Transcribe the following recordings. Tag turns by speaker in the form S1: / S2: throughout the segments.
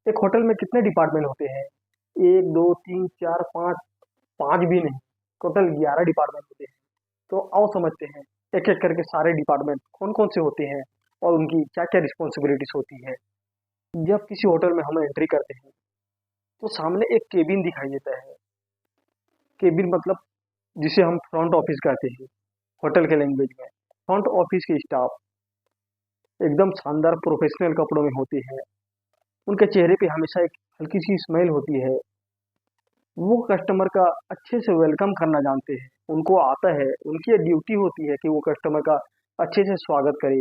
S1: एक होटल में कितने डिपार्टमेंट होते हैं? एक दो तीन चार पाँच, पाँच भी नहीं, टोटल 11 डिपार्टमेंट होते हैं। तो आओ समझते हैं एक एक करके सारे डिपार्टमेंट कौन कौन से होते हैं और उनकी क्या क्या रिस्पॉन्सिबिलिटीज होती है। जब किसी होटल में हम एंट्री करते हैं तो सामने एक केबिन दिखाई देता है। केबिन मतलब जिसे हम फ्रंट ऑफिस कहते हैं होटल के लैंग्वेज में। फ्रंट ऑफिस के स्टाफ एकदम शानदार प्रोफेशनल कपड़ों में होते हैं। उनके चेहरे पे हमेशा एक हल्की सी स्माइल होती है। वो कस्टमर का अच्छे से वेलकम करना जानते हैं। उनको आता है, उनकी ये ड्यूटी होती है कि वो कस्टमर का अच्छे से स्वागत करे।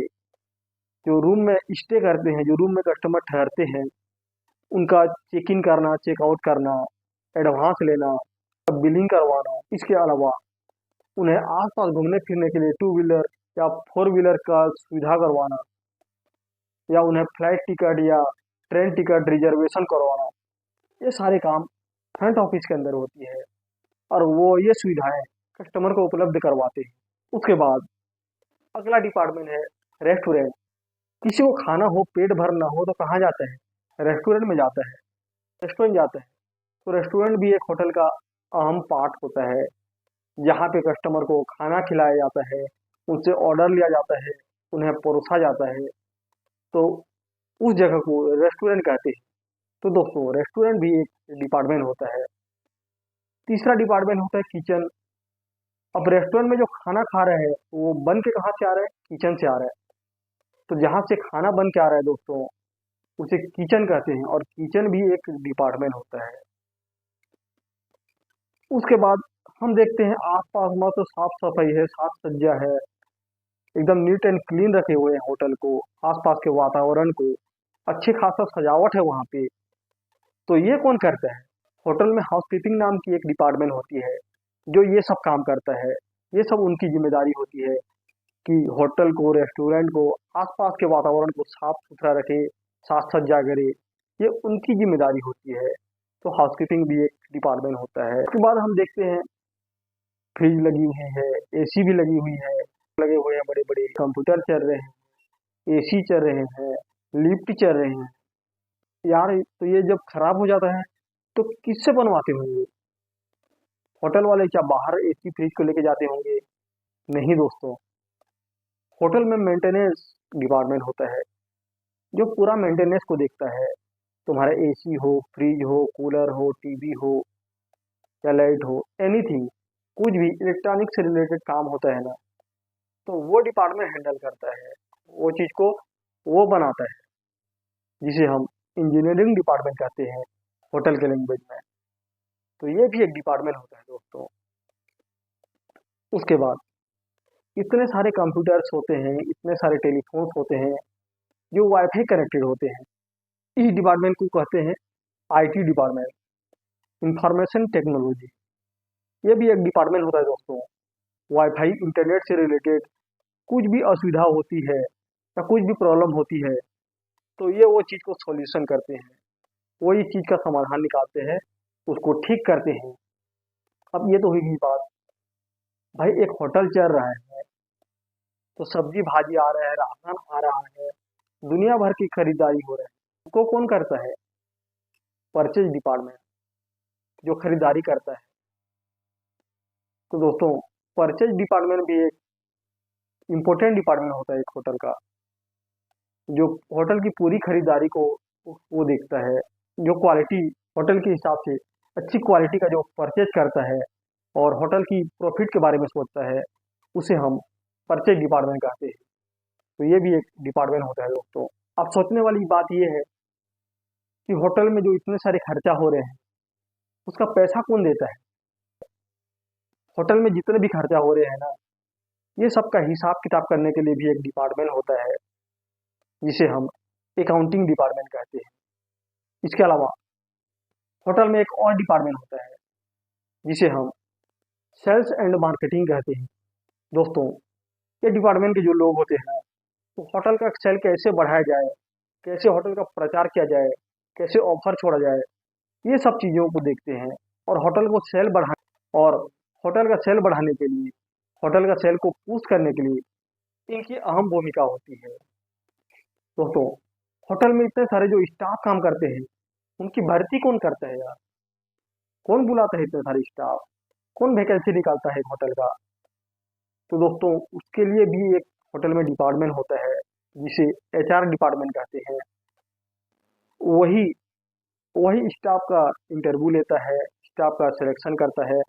S1: जो रूम में स्टे करते हैं, जो रूम में कस्टमर ठहरते हैं, उनका चेक इन करना, चेक आउट करना, एडवांस लेना, बिलिंग करवाना। इसके अलावा उन्हें आस-पास घूमने फिरने के लिए टू व्हीलर या फोर व्हीलर का सुविधा करवाना, या उन्हें फ्लाइट टिकट या ट्रेन टिकट रिजर्वेशन करवाना, ये सारे काम फ्रंट ऑफिस के अंदर होती है और वो ये सुविधाएं कस्टमर को उपलब्ध करवाते हैं। उसके बाद अगला डिपार्टमेंट है रेस्टोरेंट। किसी को खाना हो, पेट भर ना हो तो कहाँ जाता है? रेस्टोरेंट में जाता है, रेस्टोरेंट जाता है। तो रेस्टोरेंट भी एक होटल का अहम पार्ट होता है, जहाँ पे कस्टमर को खाना खिलाया जाता है, उनसे ऑर्डर लिया जाता है, उन्हें परोसा जाता है। तो उस जगह को रेस्टोरेंट कहते हैं। तो दोस्तों, रेस्टोरेंट भी एक डिपार्टमेंट होता है। तीसरा डिपार्टमेंट होता है किचन। अब रेस्टोरेंट में जो खाना खा रहे हैं वो बन के कहाँ से आ रहा है? किचन से आ रहा है। तो जहाँ से खाना बन के आ रहा है दोस्तों, उसे किचन कहते हैं और किचन भी एक डिपार्टमेंट होता है। उसके बाद हम देखते हैं आस-पास में तो साफ-सफाई है, साज-सज्जा है, एकदम नीट एंड क्लीन रखे हुए हैं होटल को, आस-पास के वातावरण को, अच्छी खासा सजावट है वहाँ पे। तो ये कौन करता है? होटल में हाउसकीपिंग नाम की एक डिपार्टमेंट होती है, जो ये सब काम करता है। ये सब उनकी ज़िम्मेदारी होती है कि होटल को, रेस्टोरेंट को, आस-पास के वातावरण को साफ-सुथरा रखे, साज-सज्जा करे, ये उनकी ज़िम्मेदारी होती है। तो हाउसकीपिंग भी एक डिपार्टमेंट होता है। उसके बाद हम देखते हैं फ्रिज लगी हुई है, एसी भी लगी हुई है, लगे हुए हैं बड़े-बड़े, कंप्यूटर चल रहे हैं, एसी चल रहे हैं, लिफ्ट चल रहे हैं। यार, तो ये जब खराब हो जाता है तो किससे बनवाते होंगे? होटल वाले क्या बाहर एसी फ्रिज को लेके जाते होंगे? नहीं दोस्तों, होटल में मेंटेनेंस डिपार्टमेंट होता है, जो पूरा मेंटेनेंस को देखता है। तुम्हारा एसी हो, फ्रिज हो, कूलर हो, टीवी हो या लाइट हो, एनीथिंग, कुछ भी इलेक्ट्रॉनिक से रिलेटेड काम होता है ना, तो वो डिपार्टमेंट हैंडल करता है। वो चीज़ को वो बनाता है, जिसे हम इंजीनियरिंग डिपार्टमेंट कहते हैं होटल के लैंग्वेज में। तो ये भी एक डिपार्टमेंट होता है दोस्तों। उसके बाद इतने सारे कंप्यूटर्स होते हैं, इतने सारे टेलीफोन्स होते हैं जो वाईफाई कनेक्टेड होते हैं। इस डिपार्टमेंट को कहते हैं आईटी डिपार्टमेंट, इंफॉर्मेशन टेक्नोलॉजी। ये भी एक डिपार्टमेंट होता है दोस्तों। वाईफाई इंटरनेट से रिलेटेड कुछ भी असुविधा होती है या कुछ भी प्रॉब्लम होती है, तो ये वो चीज़ को सॉल्यूशन करते हैं। वो इस चीज़ का समाधान निकालते हैं, उसको ठीक करते हैं। अब ये तो हुई बात, भाई एक होटल चल रहा है तो सब्जी भाजी आ रहा है, राशन आ रहा है, दुनिया भर की खरीदारी हो रही है। उसको कौन करता है? परचेज डिपार्टमेंट, जो खरीदारी करता है। तो दोस्तों, परचेज डिपार्टमेंट भी एक इम्पोर्टेंट डिपार्टमेंट होता है एक होटल का, जो होटल की पूरी खरीदारी को वो देखता है। जो क्वालिटी होटल के हिसाब से अच्छी क्वालिटी का जो परचेज करता है और होटल की प्रॉफिट के बारे में सोचता है, उसे हम परचेज डिपार्टमेंट कहते हैं। तो ये भी एक डिपार्टमेंट होता है दोस्तों। अब सोचने वाली बात ये है कि होटल में जो इतने सारे खर्चा हो रहे हैं, उसका पैसा कौन देता है? होटल में जितने भी खर्चा हो रहे हैं ना, ये सब का हिसाब किताब करने के लिए भी एक डिपार्टमेंट होता है, जिसे हम अकाउंटिंग डिपार्टमेंट कहते हैं। इसके अलावा होटल में एक और डिपार्टमेंट होता है, जिसे हम सेल्स एंड मार्केटिंग कहते हैं। दोस्तों, ये डिपार्टमेंट के जो लोग होते हैं, तो होटल का सेल कैसे बढ़ाया जाए, कैसे होटल का प्रचार किया जाए, कैसे ऑफर छोड़ा जाए, ये सब चीज़ों को देखते हैं। और होटल को सेल बढ़ा और होटल का सेल बढ़ाने के लिए, होटल का सेल को बूस्ट करने के लिए इनकी अहम भूमिका होती है। दोस्तों, होटल में इतने सारे जो स्टाफ काम करते हैं, उनकी भर्ती कौन करता है यार? कौन बुलाता है इतने सारे स्टाफ? कौन वैकेंसी निकालता है एक होटल का? तो दोस्तों उसके लिए भी एक होटल में डिपार्टमेंट होता है जिसे एचआर डिपार्टमेंट कहते हैं। वही वही स्टाफ का इंटरव्यू लेता है, स्टाफ का सिलेक्शन करता है,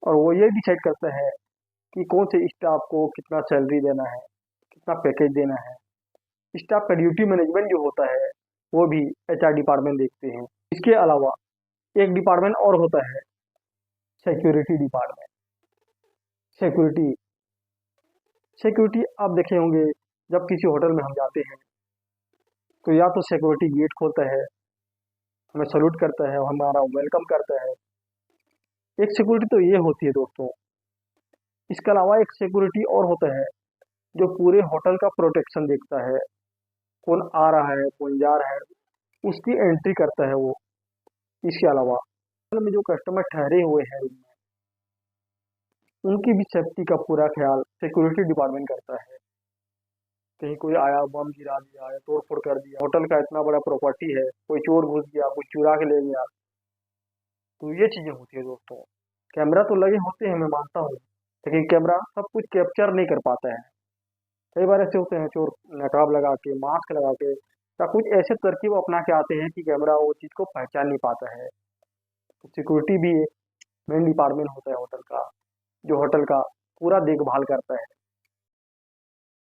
S1: और वो ये डिसाइड करता है कि कौन से स्टाफ को कितना सैलरी देना है, कितना पैकेज देना है। स्टाफ का ड्यूटी मैनेजमेंट जो होता है वो भी एचआर डिपार्टमेंट देखते हैं। इसके अलावा एक डिपार्टमेंट और होता है, सिक्योरिटी डिपार्टमेंट। सिक्योरिटी सिक्योरिटी आप देखे होंगे, जब किसी होटल में हम जाते हैं तो या तो सिक्योरिटी गेट खोलता है, हमें सल्यूट करता है और हमारा वेलकम करता है। एक सिक्योरिटी तो ये होती है दोस्तों। इसके अलावा एक सिक्योरिटी और होता है जो पूरे होटल का प्रोटेक्शन देखता है, कौन आ रहा है कौन जा रहा है उसकी एंट्री करता है वो। इसके अलावा होटल में जो कस्टमर ठहरे हुए हैं उनकी भी सेफ्टी का पूरा ख्याल सिक्योरिटी डिपार्टमेंट करता है। कहीं कोई आया बम गिरा दिया या तोड़ फोड़ कर दिया, होटल का इतना बड़ा प्रॉपर्टी है, कोई चोर घुस गया, कोई चुरा के ले गया, तो ये चीजें होती है दोस्तों। कैमरा तो लगे होते हैं मैं मानता हूँ, लेकिन कैमरा सब कुछ कैप्चर नहीं कर पाता है। कई बार ऐसे होते हैं चोर नकाब लगा के, मास्क लगा के या कुछ ऐसे तरकीब अपना के आते हैं कि कैमरा वो चीज़ को पहचान नहीं पाता है। तो सिक्योरिटी भी एक मेन डिपार्टमेंट होता है होटल का, जो होटल का पूरा देखभाल करता है।